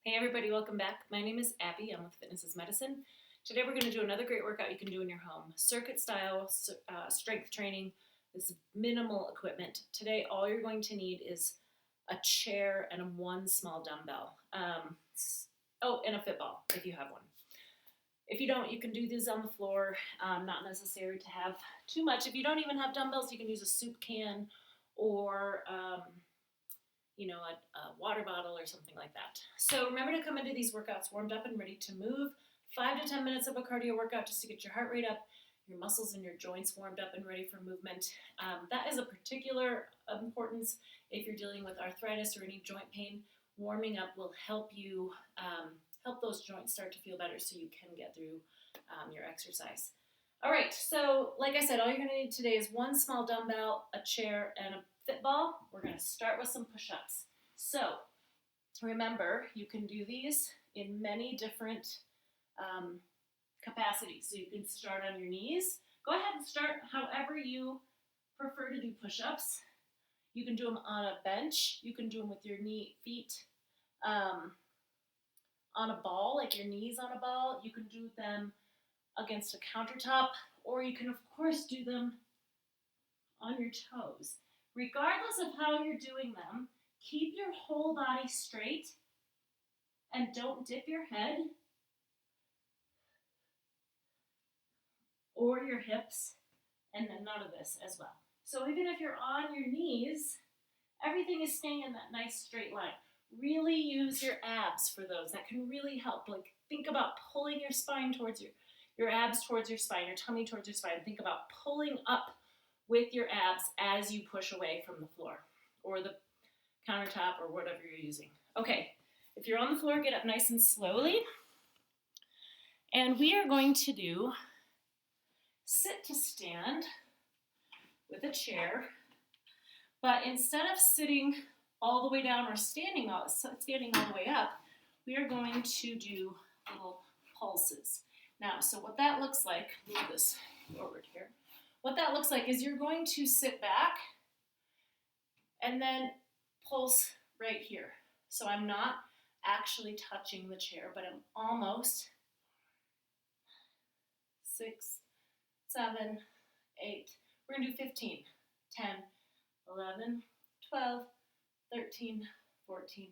Hey everybody, welcome back. My name is Abby. I'm with Fitness is Medicine. Today we're going to do another great workout you can do in your home. Circuit style strength training with minimal equipment. Today all you're going to need is a chair and one small dumbbell. And a fit ball if you have one. If you don't, you can do these on the floor. Not necessary to have too much. If you don't even have dumbbells, you can use a soup can or a water bottle or something like that. So remember to come into these workouts warmed up and ready to move. 5 to 10 minutes of a cardio workout just to get your heart rate up, your muscles and your joints warmed up and ready for movement. That is a particular importance if you're dealing with arthritis or any joint pain. Warming up will help you help those joints start to feel better so you can get through your exercise. All right, so like I said, all you're going to need today is one small dumbbell, a chair, and a fit ball. We're going to start with some push-ups. So remember, you can do these in many different capacities. So you can start on your knees. Go ahead and start however you prefer to do push-ups. You can do them on a bench. You can do them with your feet on a ball, like your knees on a ball. You can do them against a countertop, or you can, of course, do them on your toes. Regardless of how you're doing them, keep your whole body straight and don't dip your head or your hips, and then none of this as well. So even if you're on your knees, everything is staying in that nice straight line. Really use your abs for those. That can really help. Like, think about pulling your spine towards your abs towards your spine, your tummy towards your spine. Think about pulling up with your abs as you push away from the floor or the countertop or whatever you're using. Okay, if you're on the floor, get up nice and slowly. And we are going to do sit to stand with a chair. But instead of sitting all the way down or standing all the way up, we are going to do little pulses. Now, so what that looks like, move this forward here. What that looks like is you're going to sit back and then pulse right here. So I'm not actually touching the chair, but I'm almost 6, 7, 8. We're going to do 15, 10, 11, 12, 13, 14,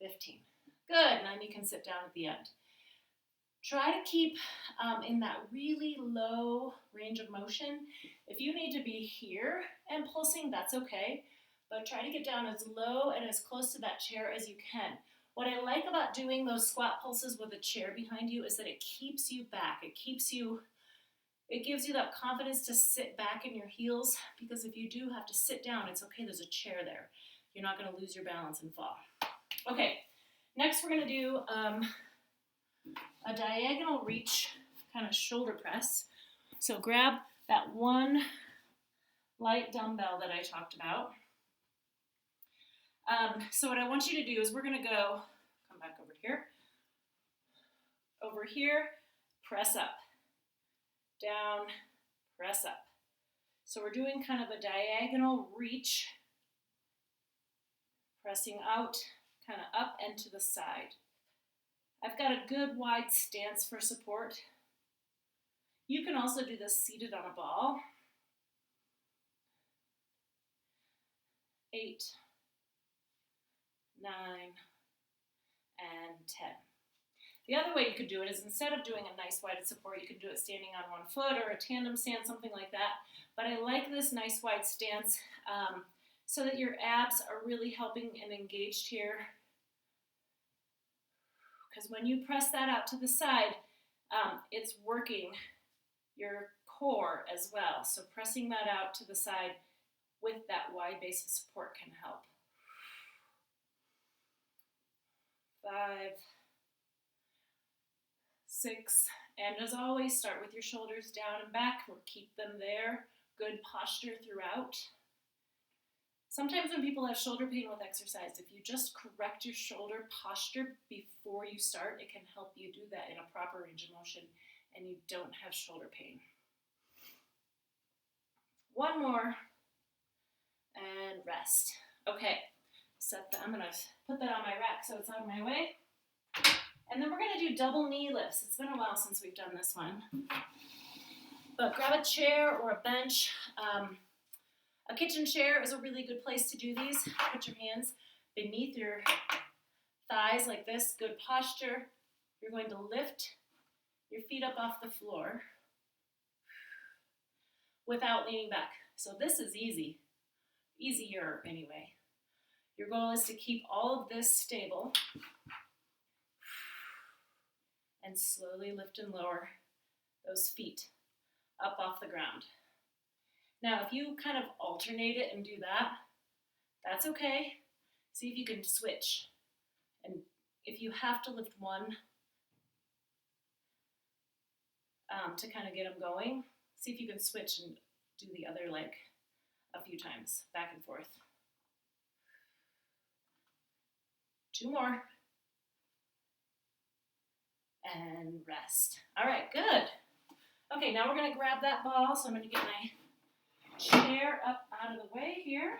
15. Good, and then you can sit down at the end. Try to keep in that really low range of motion. If you need to be here and pulsing, that's okay, but try to get down as low and as close to that chair as you can. What I like about doing those squat pulses with a chair behind you is that it keeps you back. It gives you that confidence to sit back in your heels, because if you do have to sit down, it's okay, there's a chair there. You're not going to lose your balance and fall. Okay, next we're going to do a diagonal reach kind of shoulder press. So grab that one light dumbbell that I talked about. So what I want you to do is we're going to come back over here, press up, down, press up. So we're doing kind of a diagonal reach, pressing out, kind of up and to the side. I've got a good wide stance for support. You can also do this seated on a ball. 8, 9, and 10. The other way you could do it is, instead of doing a nice wide support, you could do it standing on one foot or a tandem stand, something like that. But I like this nice wide stance so that your abs are really helping and engaged here. Because when you press that out to the side, it's working your core as well. So pressing that out to the side with that wide base of support can help. 5, 6, and as always, start with your shoulders down and back, or keep them there. Good posture throughout. Sometimes when people have shoulder pain with exercise, if you just correct your shoulder posture before you start, it can help you do that in a proper range of motion and you don't have shoulder pain. One more, and rest. Okay, I'm gonna put that on my rack so it's out of my way. And then we're going to do double knee lifts. It's been a while since we've done this one. But grab a chair or a bench. A kitchen chair is a really good place to do these. Put your hands beneath your thighs like this. Good posture. You're going to lift your feet up off the floor without leaning back. So this is easy. Easier anyway. Your goal is to keep all of this stable and slowly lift and lower those feet up off the ground. Now, if you kind of alternate it and do that, that's okay. See if you can switch. And if you have to lift one to kind of get them going, see if you can switch and do the other leg a few times, back and forth. 2 more. And rest. All right, good. Okay, now we're going to grab that ball. So I'm going to get my chair up out of the way here.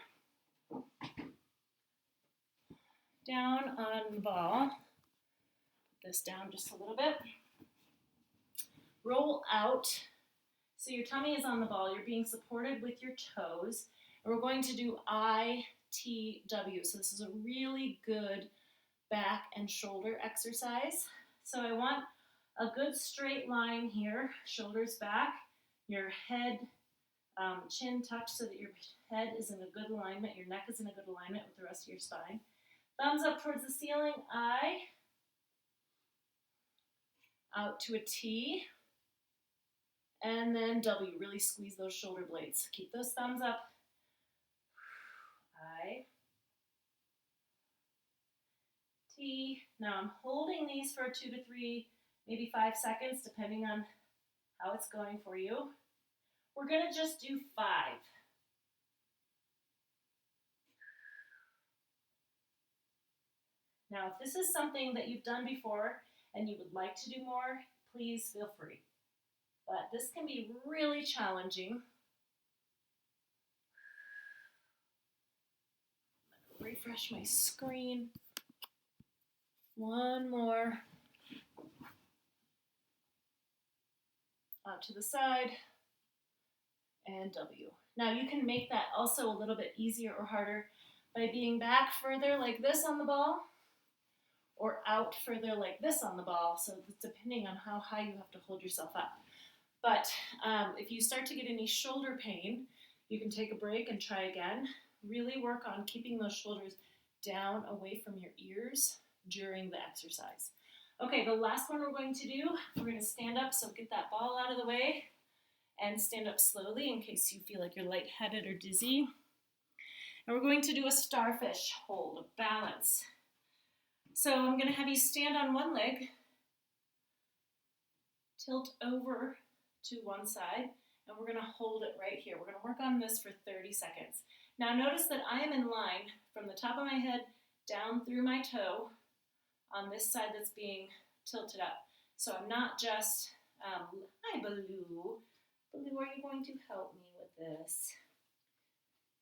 Down on the ball. Put this down just a little bit. Roll out. So your tummy is on the ball. You're being supported with your toes. And we're going to do ITW. So this is a really good back and shoulder exercise. So I want a good straight line here, shoulders back, your head, chin tucked so that your head is in a good alignment, your neck is in a good alignment with the rest of your spine. Thumbs up towards the ceiling, I, out to a T, and then W, really squeeze those shoulder blades. Keep those thumbs up, I, T. Now I'm holding these for 2 to 3, maybe 5 seconds, depending on how it's going for you. We're going to just do 5. Now, if this is something that you've done before and you would like to do more, please feel free. But this can be really challenging. I'm going to refresh my screen. 1 more. Out to the side. And W. Now you can make that also a little bit easier or harder by being back further like this on the ball or out further like this on the ball. So depending on how high you have to hold yourself up. But if you start to get any shoulder pain, you can take a break and try again. Really work on keeping those shoulders down away from your ears during the exercise. Okay, the last one we're going to do, we're going to stand up, so get that ball out of the way and stand up slowly in case you feel like you're lightheaded or dizzy. And we're going to do a starfish hold, a balance. So I'm going to have you stand on one leg, tilt over to one side, and we're going to hold it right here. We're going to work on this for 30 seconds. Now notice that I am in line from the top of my head down through my toe on this side that's being tilted up. So I'm not just, hi Baloo. Baloo, are you going to help me with this?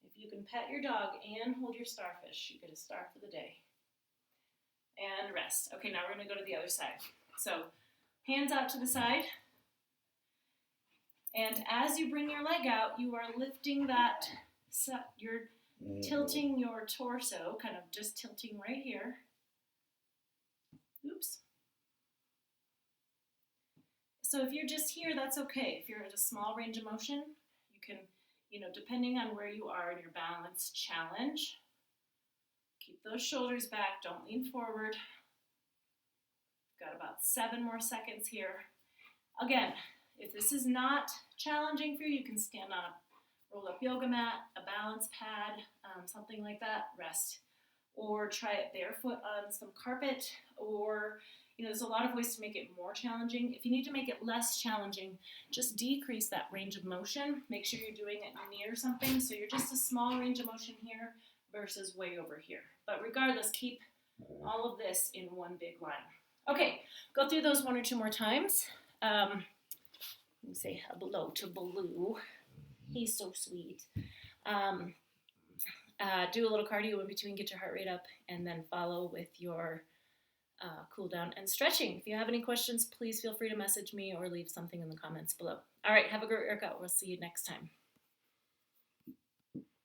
If you can pet your dog and hold your starfish, you get a star for the day. And rest. Okay, now we're going to go to the other side. So hands out to the side. And as you bring your leg out, you are lifting that, you're tilting your torso, kind of just tilting right here. Oops. So if you're just here, that's okay. If you're at a small range of motion, you can, depending on where you are in your balance challenge, keep those shoulders back, don't lean forward. Got about 7 more seconds here. Again, if this is not challenging for you, you can stand on a roll-up yoga mat, a balance pad, something like that, rest. Or try it barefoot on some carpet, or there's a lot of ways to make it more challenging. If you need to make it less challenging, just decrease that range of motion. Make sure you're doing it near something, so you're just a small range of motion here versus way over here. But regardless, keep all of this in one big line. Okay, go through those 1 or 2 more times. Let me say hello to Baloo. He's so sweet. Do a little cardio in between, get your heart rate up, and then follow with your cool down and stretching. If you have any questions, please feel free to message me or leave something in the comments below. All right, have a great workout. We'll see you next time.